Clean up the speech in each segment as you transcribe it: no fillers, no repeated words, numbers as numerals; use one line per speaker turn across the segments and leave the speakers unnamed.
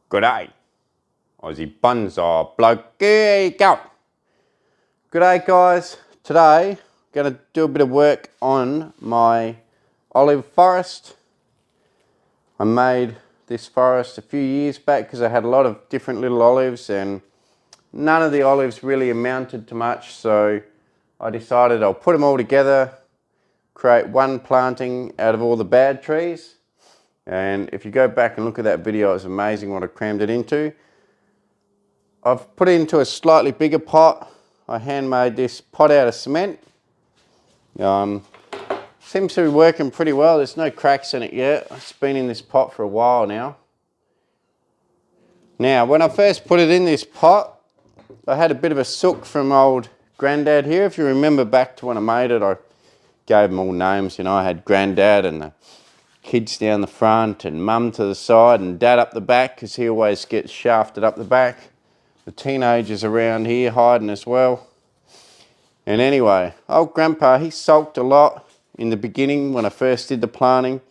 G'day, Aussie bonsai bloke. Go. G'day guys. Today, I'm going to do a bit of work on my olive forest. I made this forest a few years back because I had a lot of different little olives and none of the olives really amounted to much, so I decided I'll put them all together, create one planting out of all the bad trees. And if you go back and look at that video, it's amazing what I crammed it into. I've put it into a slightly bigger pot. I handmade this pot out of cement. Seems to be working pretty well. There's no cracks in it yet. It's been in this pot for a while now. Now, when I first put it in this pot, I had a bit of a sook from old Grandad here. If you remember back to when I made it, I gave them all names. You know, I had Grandad and the kids down the front and Mum to the side and Dad up the back because he always gets shafted up the back. The teenagers around here hiding as well. And anyway, old Grandpa, he sulked a lot in the beginning when I first did the planting.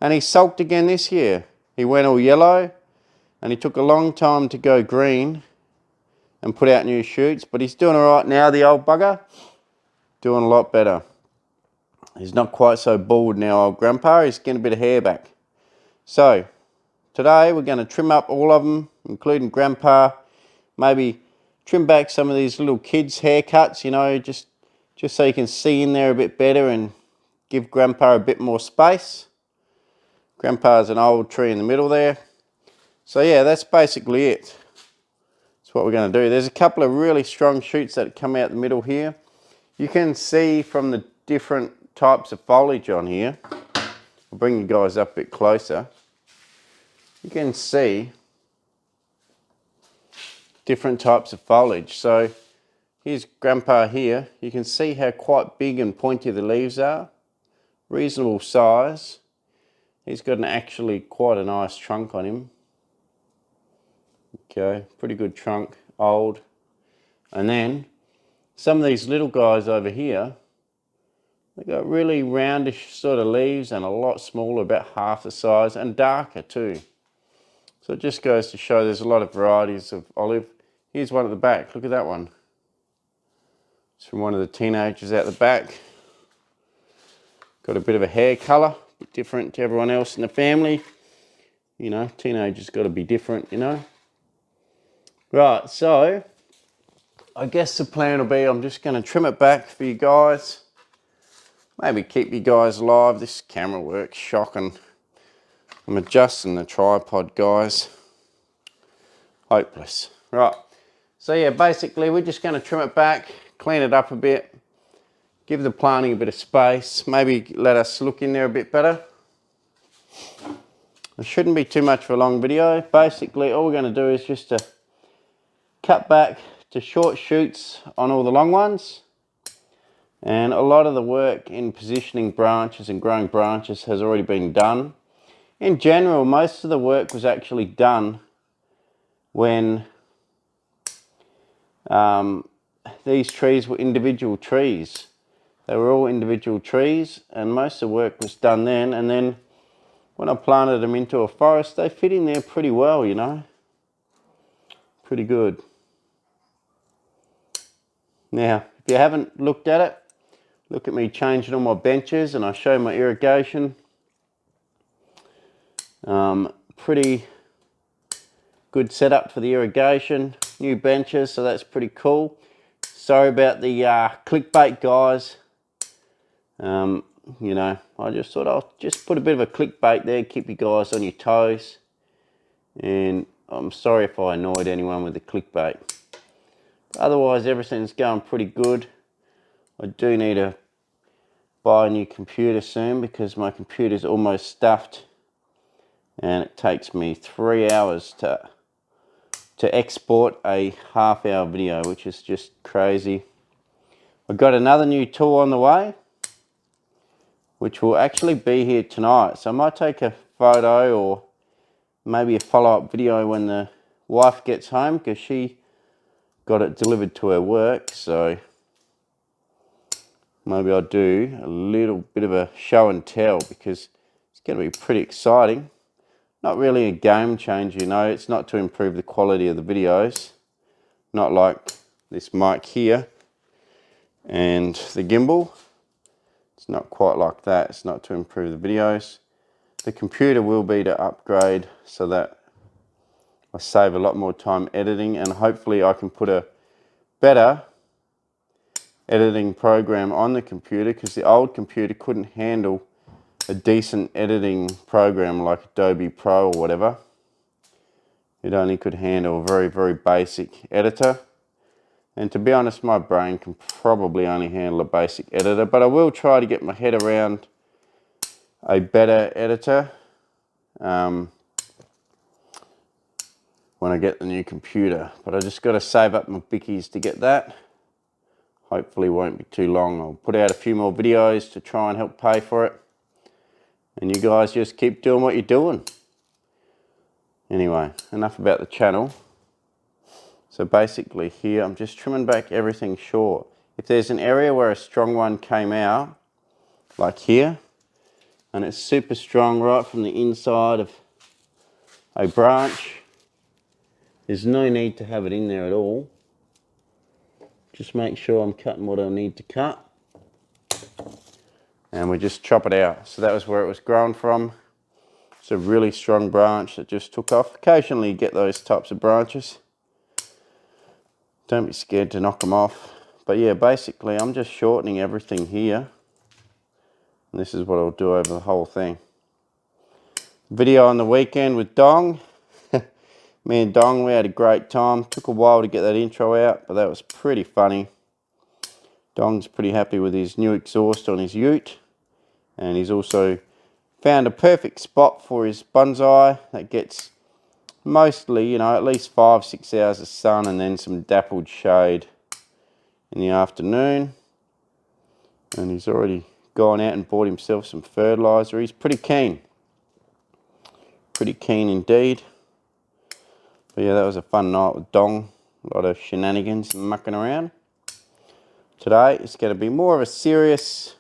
And he sulked again this year. He went all yellow and he took a long time to go green and put out new shoots. But he's doing all right now, the old bugger. Doing a lot better. He's not quite so bald now, old Grandpa. He's getting a bit of hair back. So, today we're going to trim up all of them, including Grandpa. Maybe trim back some of these little kids' haircuts, you know, just so you can see in there a bit better and give Grandpa a bit more space. Grandpa's an old tree in the middle there. So yeah, that's basically it. That's what we're going to do. There's a couple of really strong shoots that come out the middle here. You can see from the different types of foliage on here. I'll bring you guys up a bit closer. You can see different types of foliage. So here's Grandpa here. You can see how quite big and pointy the leaves are. Reasonable size. He's got actually quite a nice trunk on him. Okay, pretty good trunk, old. And then some of these little guys over here, they've got really roundish sort of leaves and a lot smaller, about half the size, and darker too. So it just goes to show there's a lot of varieties of olive. Here's one at the back, look at that one. It's from one of the teenagers out the back. Got a bit of a hair colour, a bit different to everyone else in the family. You know, teenagers got to be different, you know. Right, so I guess the plan will be I'm just going to trim it back for you guys. Maybe keep you guys alive. This camera works shocking. I'm adjusting the tripod, guys. Hopeless. Right, so yeah, basically we're just going to trim it back, clean it up a bit, give the planting a bit of space, maybe let us look in there a bit better. It shouldn't be too much of a long video. Basically all we're going to do is just to cut back to short shoots on all the long ones. And a lot of the work in positioning branches and growing branches has already been done. In general, most of the work was actually done when these trees were individual trees. They were all individual trees and most of the work was done then. And then when I planted them into a forest, they fit in there pretty well, you know. Pretty good. Now, if you haven't looked at it, look at me changing all my benches and I show my irrigation. Pretty good setup for the irrigation. New benches, so that's pretty cool. Sorry about the clickbait, guys. You know, I just thought I'll just put a bit of a clickbait there, keep you guys on your toes. And I'm sorry if I annoyed anyone with the clickbait. Otherwise, everything's going pretty good. I do need to buy a new computer soon because my computer's almost stuffed and it takes me 3 hours to export a half-hour video, which is just crazy. I've got another new tool on the way, which will actually be here tonight. So I might take a photo or maybe a follow-up video when the wife gets home because she got it delivered to her work. So maybe I'll do a little bit of a show and tell because it's going to be pretty exciting. not really a game changer, you know. It's not to improve the quality of the videos. Not like this mic here and the gimbal. It's not quite like that. It's not to improve the videos. The computer will be to upgrade so that I save a lot more time editing, and hopefully I can put a better editing program on the computer, because the old computer couldn't handle a decent editing program like Adobe Pro or whatever. It only could handle a very, very basic editor. And to be honest, my brain can probably only handle a basic editor, but I will try to get my head around a better editor when I get the new computer. But I just got to save up my bickies to get that. Hopefully won't be too long. I'll put out a few more videos to try and help pay for it. And you guys just keep doing what you're doing. Anyway, enough about the channel. So basically here, I'm just trimming back everything short. If there's an area where a strong one came out, like here, and it's super strong right from the inside of a branch, there's no need to have it in there at all. Just make sure I'm cutting what I need to cut. And we just chop it out. So that was where it was grown from. It's a really strong branch that just took off. Occasionally you get those types of branches. Don't be scared to knock them off. But yeah, basically I'm just shortening everything here. And this is what I'll do over the whole thing. Video on the weekend with Dong. Me and Dong, we had a great time. Took a while to get that intro out, but that was pretty funny. Dong's pretty happy with his new exhaust on his ute. And he's also found a perfect spot for his bonsai that gets mostly, you know, at least 5-6 hours of sun and then some dappled shade in the afternoon. And he's already gone out and bought himself some fertilizer. He's pretty keen. Pretty keen indeed. But yeah, that was a fun night with Dong. A lot of shenanigans and mucking around. Today it's going to be more of a serious,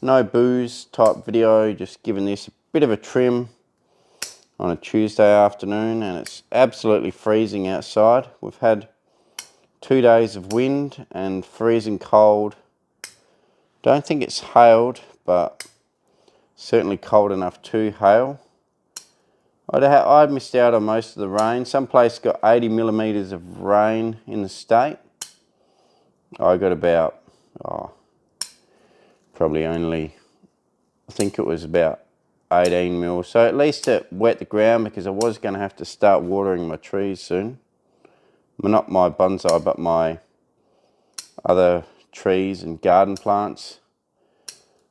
no booze type video. Just giving this a bit of a trim on a Tuesday afternoon, and it's absolutely freezing outside. We've had 2 days of wind and freezing cold. Don't think it's hailed, but certainly cold enough to hail. I missed out on most of the rain. Some place got 80 millimeters of rain in the state. I got about, probably only, I think it was about 18 mil. So at least it wet the ground, because I was going to have to start watering my trees soon. Well, not my bonsai, but my other trees and garden plants.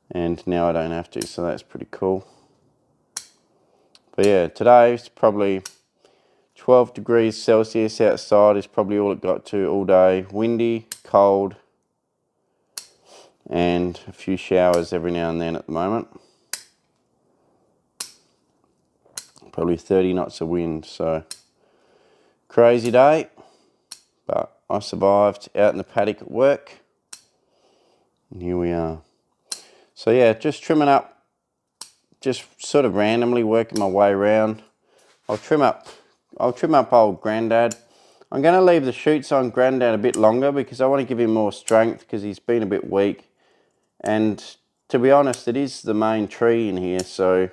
And now I don't have to, so that's pretty cool. But yeah, today it's probably 12 degrees Celsius outside is probably all it got to all day. Windy, cold, and a few showers every now and then at the moment. Probably 30 knots of wind, so crazy day. But I survived out in the paddock at work. And here we are. So yeah, just trimming up. Just sort of randomly working my way around. I'll trim up old Grandad. I'm going to leave the shoots on Grandad a bit longer, because I want to give him more strength, because he's been a bit weak. And to be honest, it is the main tree in here, so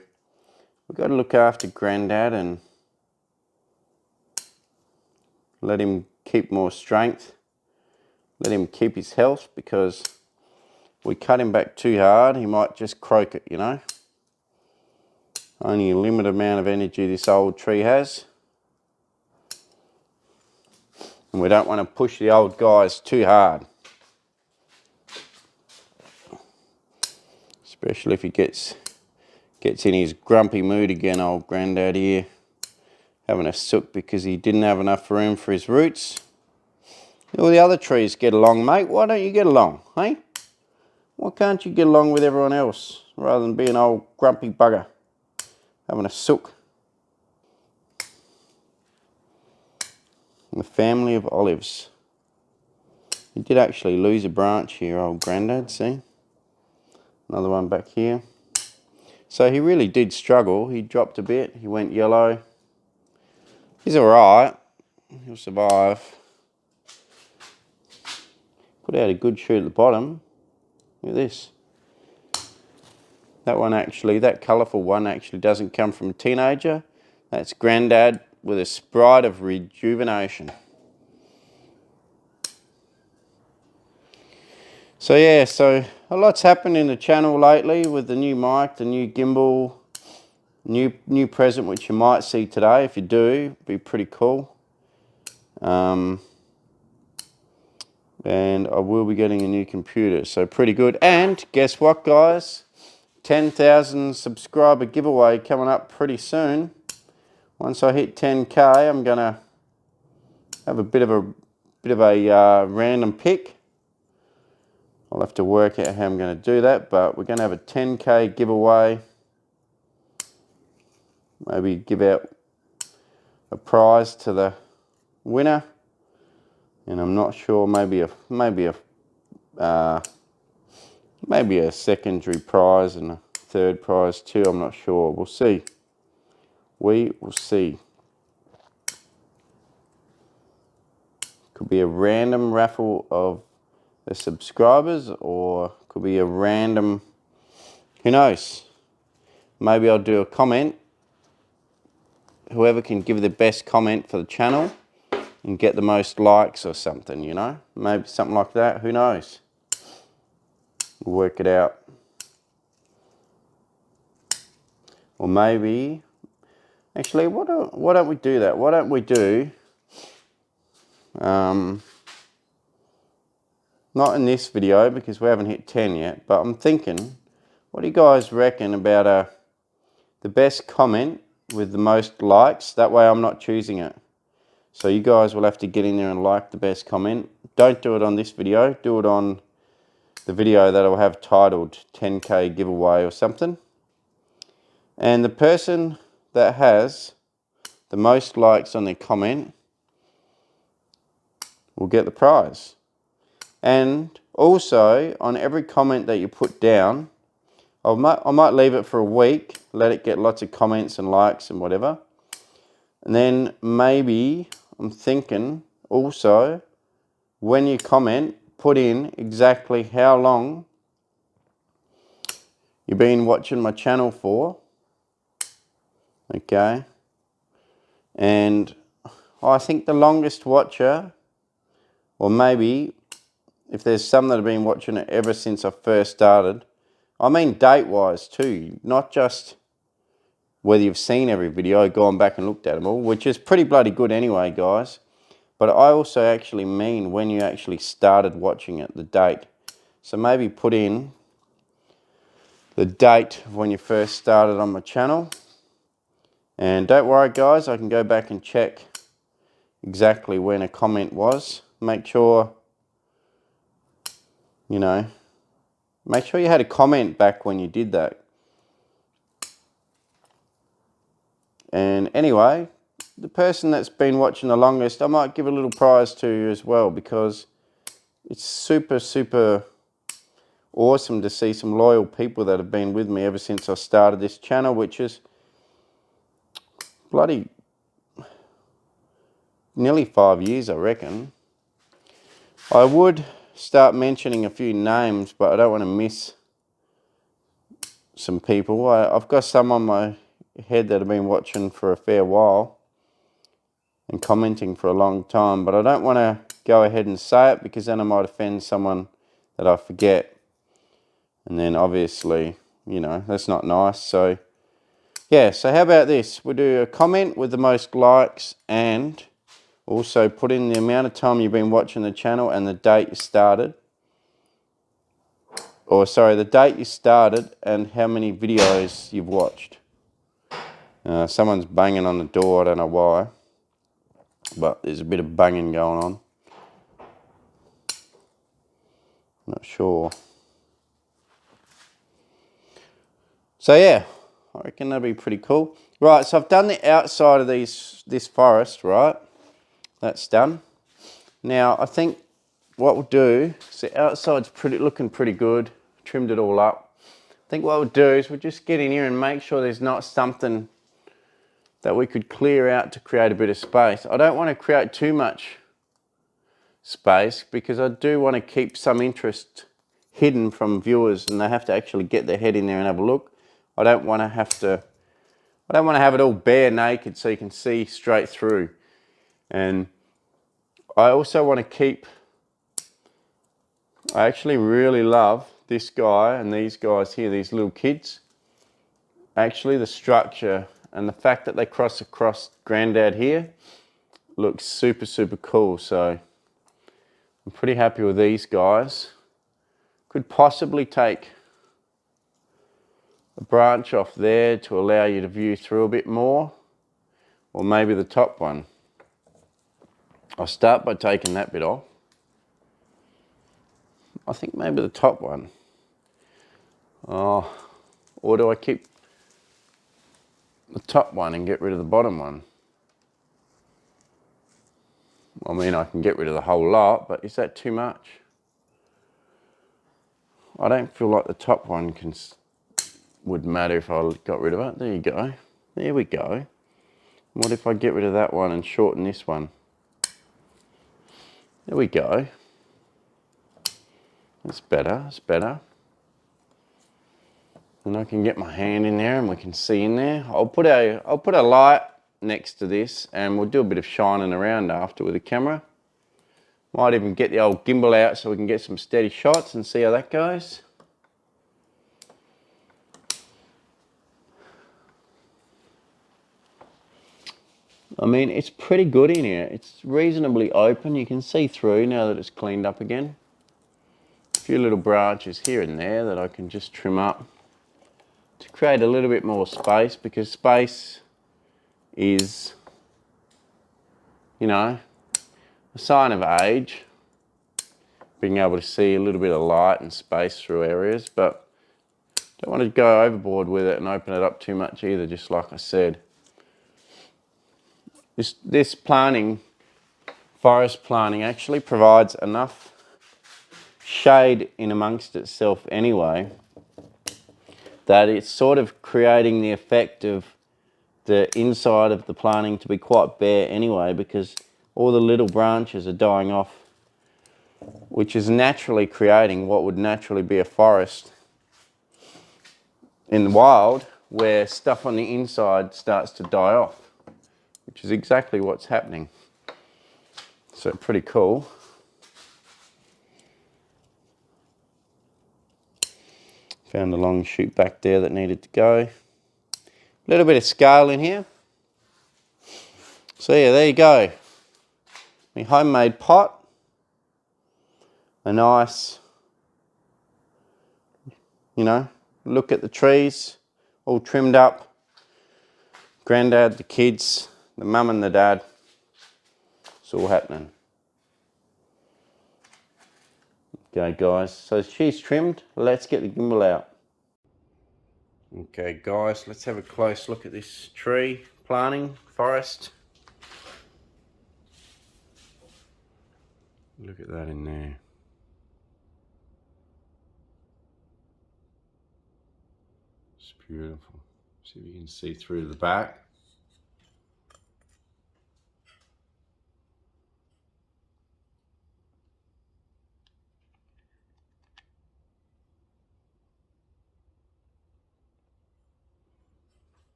we've got to look after Grandad and let him keep more strength. Let him keep his health, because if we cut him back too hard, he might just croak it, you know. Only a limited amount of energy this old tree has. And we don't want to push the old guys too hard. Especially if he gets in his grumpy mood again, old Grandad here. Having a sook because he didn't have enough room for his roots. All the other trees get along, mate. Why don't you get along, hey? Why can't you get along with everyone else, rather than being an old grumpy bugger? Having a sook. The family of olives. He did actually lose a branch here, old Grandad, see? Another one back here. So he really did struggle. He dropped a bit. He went yellow. He's all right. He'll survive. Put out a good shoot at the bottom. Look at this. That one actually, that colourful one actually doesn't come from a teenager. That's Grandad with a sprite of rejuvenation. So yeah, so a lot's happened in the channel lately with the new mic, the new gimbal, new present which you might see today. If you do, it'd be pretty cool. And I will be getting a new computer, so pretty good. And guess what, guys? 10,000 subscriber giveaway coming up pretty soon. Once I hit 10K, I'm gonna have a bit of a random pick. I'll have to work out how I'm going to do that, but we're going to have a 10K giveaway. Maybe give out a prize to the winner, and I'm not sure. Maybe a secondary prize and a third prize too. I'm not sure. We'll see. We will see. Could be a random raffle of the subscribers, or could be a random. Who knows? Maybe I'll do a comment. Whoever can give the best comment for the channel and get the most likes or something, you know? Maybe something like that. Who knows? We'll work it out. Or maybe, actually, why don't we do that? Why don't we do, not in this video because we haven't hit 10 yet, but I'm thinking, what do you guys reckon about the best comment with the most likes? That way I'm not choosing it. So you guys will have to get in there and like the best comment. Don't do it on this video. Do it on the video that I'll have titled 10K giveaway or something. And the person that has the most likes on their comment will get the prize. And also, on every comment that you put down, I might leave it for a week, let it get lots of comments and likes and whatever. And then maybe, I'm thinking also, when you comment, put in exactly how long you've been watching my channel for. Okay. And I think the longest watcher, or maybe if there's some that have been watching it ever since I first started, I mean date-wise too, not just whether you've seen every video, gone back and looked at them all, which is pretty bloody good anyway, guys. But I also actually mean when you actually started watching it, the date. So maybe put in the date of when you first started on my channel. And don't worry, guys, I can go back and check exactly when a comment was. Make sure, you know, make sure you had a comment back when you did that. And anyway, the person that's been watching the longest, I might give a little prize to you as well, because it's super, super awesome to see some loyal people that have been with me ever since I started this channel, which is bloody nearly 5 years, I reckon. I would start mentioning a few names, but I don't want to miss some people. I've got some on my head that have been watching for a fair while and commenting for a long time, but I don't want to go ahead and say it because then I might offend someone that I forget. And then obviously, you know, that's not nice. So yeah, so how about this? We'll do a comment with the most likes and also put in the amount of time you've been watching the channel and the date you started. Or sorry, the date you started and how many videos you've watched. Someone's banging on the door, I don't know why, but there's a bit of banging going on. Not sure. So yeah, I reckon that'll be pretty cool. Right, so I've done the outside of this forest, right? That's done. Now I think what we'll do, so the outside's looking pretty good. Trimmed it all up. I think what we'll do is we'll just get in here and make sure there's not something that we could clear out to create a bit of space. I don't want to create too much space because I do want to keep some interest hidden from viewers and they have to actually get their head in there and have a look. I don't want to have it all bare naked so you can see straight through. And I also want to keep, I actually really love this guy and these guys here, these little kids. Actually the structure and the fact that they cross across Grandad here looks super, super cool. So I'm pretty happy with these guys. Could possibly take a branch off there to allow you to view through a bit more, or maybe the top one. I'll start by taking that bit off. I think maybe the top one. Oh, or do I keep the top one and get rid of the bottom one? I mean, I can get rid of the whole lot, but is that too much? I don't feel like the top one would matter if I got rid of it. There you go. There we go. What if I get rid of that one and shorten this one? There we go. That's better, that's better. And I can get my hand in there and we can see in there. I'll put a light next to this and we'll do a bit of shining around after with the camera. Might even get the old gimbal out so we can get some steady shots and see how that goes. I mean, it's pretty good in here. It's reasonably open. You can see through now that it's cleaned up again. A few little branches here and there that I can just trim up to create a little bit more space, because space is, you know, a sign of age. Being able to see a little bit of light and space through areas, but don't want to go overboard with it and open it up too much either, just like I said. This planting, forest planting, actually provides enough shade in amongst itself anyway, that it's sort of creating the effect of the inside of the planting to be quite bare anyway, because all the little branches are dying off, which is naturally creating what would naturally be a forest in the wild, where stuff on the inside starts to die off, which is exactly what's happening. So pretty cool. Found a long shoot back there that needed to go. A little bit of scale in here. So yeah, there you go. My homemade pot. A nice, you know, look at the trees, all trimmed up. Grandad, the kids, the mum and the dad. It's all happening. Okay guys, so she's trimmed. Let's get the gimbal out. Okay guys, let's have a close look at this tree planting forest. Look at that in there. It's beautiful. See if you can see through to the back.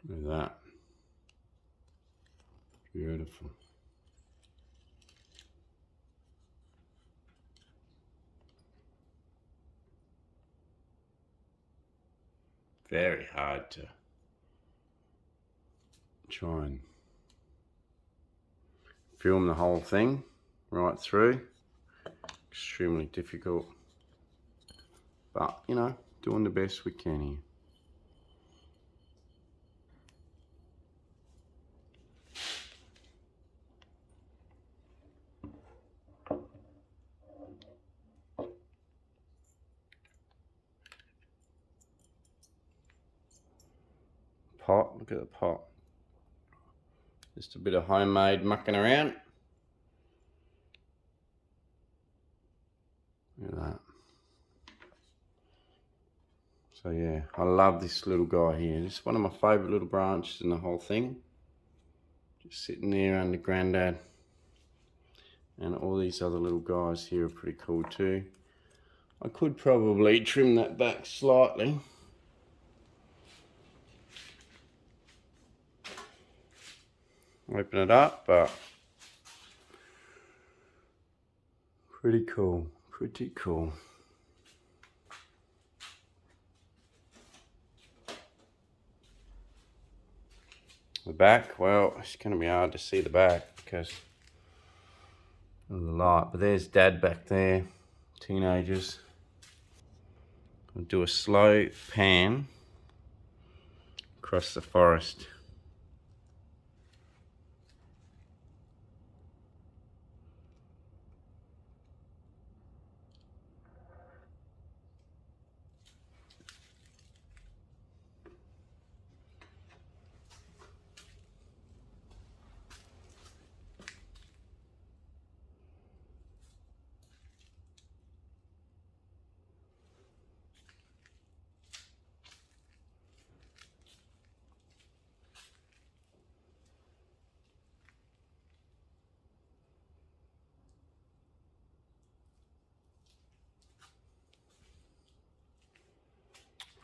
Look at that. Beautiful. Very hard to try and film the whole thing right through. Extremely difficult. But, you know, doing the best we can here. Pot, look at the pot. Just a bit of homemade mucking around. Look at that. So yeah, I love this little guy here. This is one of my favourite little branches in the whole thing. Just sitting there under Grandad. And all these other little guys here are pretty cool too. I could probably trim that back slightly. Open it up, but pretty cool, pretty cool. The back, well, it's going to be hard to see the back because of the light, but there's Dad back there, teenagers. I'll do a slow pan across the forest.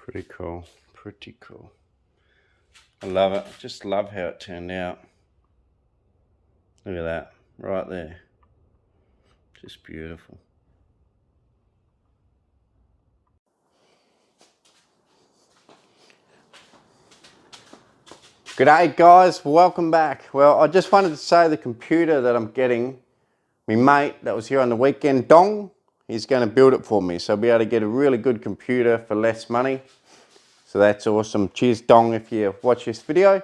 Pretty cool, pretty cool. I love it, just love how it turned out. Look at that, right there. Just beautiful. G'day guys, welcome back. Well, I just wanted to say the computer that I'm getting, my mate that was here on the weekend, Dong, he's going to build it for me. So I'll be able to get a really good computer for less money. So that's awesome. Cheers Dong if you watch this video.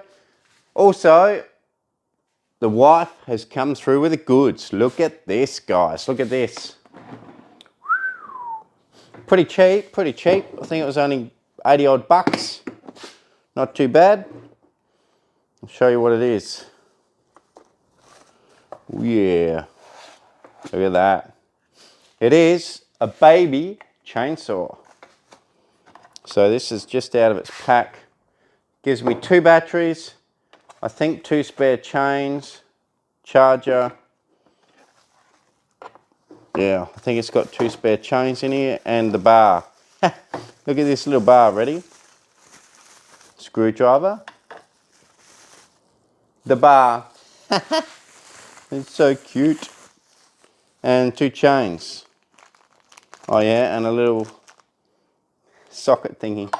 Also, the wife has come through with the goods. Look at this guys, look at this. Pretty cheap, pretty cheap. I think it was only 80 odd bucks. Not too bad. I'll show you what it is. Oh, yeah, look at that. It is a baby chainsaw. So this is just out of its pack. Gives me 2 batteries, I think 2 spare chains, charger. Yeah, I think it's got 2 spare chains in here and the bar. Look at this little bar, ready? Screwdriver. The bar. It's so cute. And 2 chains. Oh yeah, and a little socket thingy.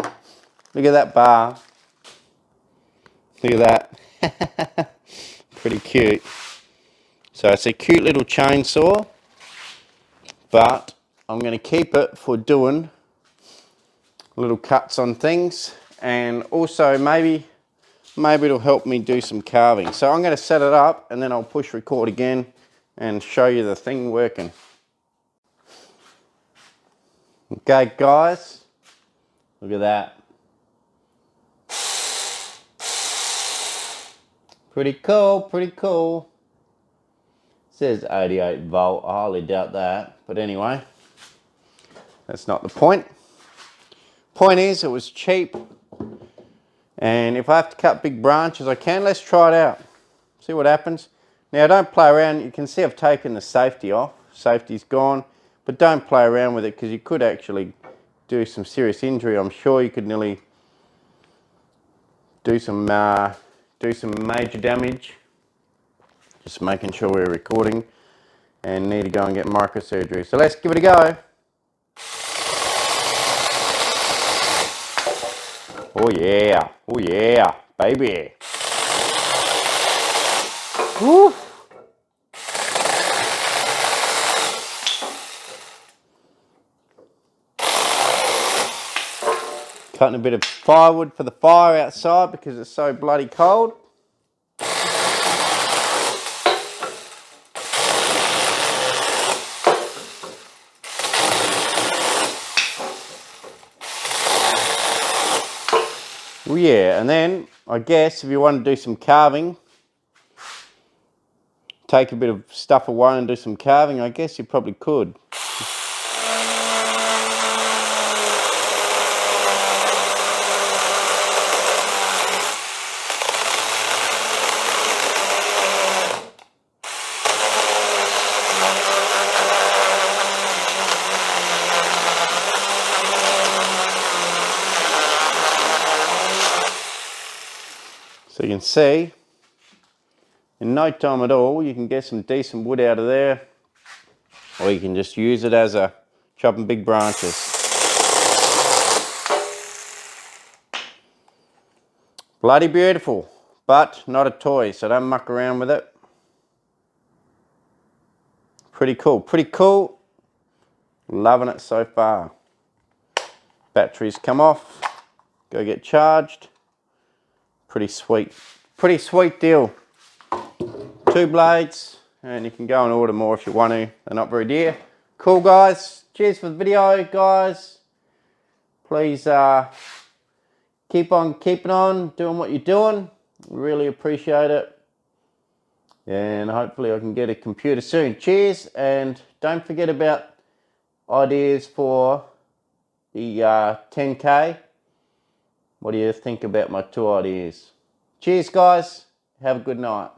Look at that bar. Look at that. Pretty cute. So it's a cute little chainsaw, but I'm going to keep it for doing little cuts on things, and also maybe it'll help me do some carving. So I'm going to set it up and then I'll push record again and show you the thing working. Okay guys, look at that. Pretty cool, pretty cool. It says 88 volt, I highly doubt that, but anyway, that's not the point. Point is, it was cheap, and if I have to cut big branches I can. Let's try it out, see what happens. Now don't play around. You can see I've taken the safety off, safety's gone, but don't play around with it because you could actually do some serious injury. I'm sure you could nearly do some major damage. Just making sure we're recording and need to go and get microsurgery. So let's give it a go. Oh yeah, baby. Woo. Cutting a bit of firewood for the fire outside because it's so bloody cold. Oh yeah, and then I guess if you want to do some carving, take a bit of stuff away and do some carving, I guess you probably could. So you can see, in no time at all, you can get some decent wood out of there, or you can just use it as a chopping big branches. Bloody beautiful, but not a toy, so don't muck around with it. Pretty cool, pretty cool. Loving it so far. Batteries come off, go get charged. Pretty sweet deal. 2 blades, and you can go and order more if you want to. They're not very dear. Cool guys, cheers for the video guys. Please keep on keeping on, doing what you're doing. Really appreciate it. And hopefully I can get a computer soon. Cheers, and don't forget about ideas for the 10K. What do you think about my 2 ideas? Cheers guys, have a good night.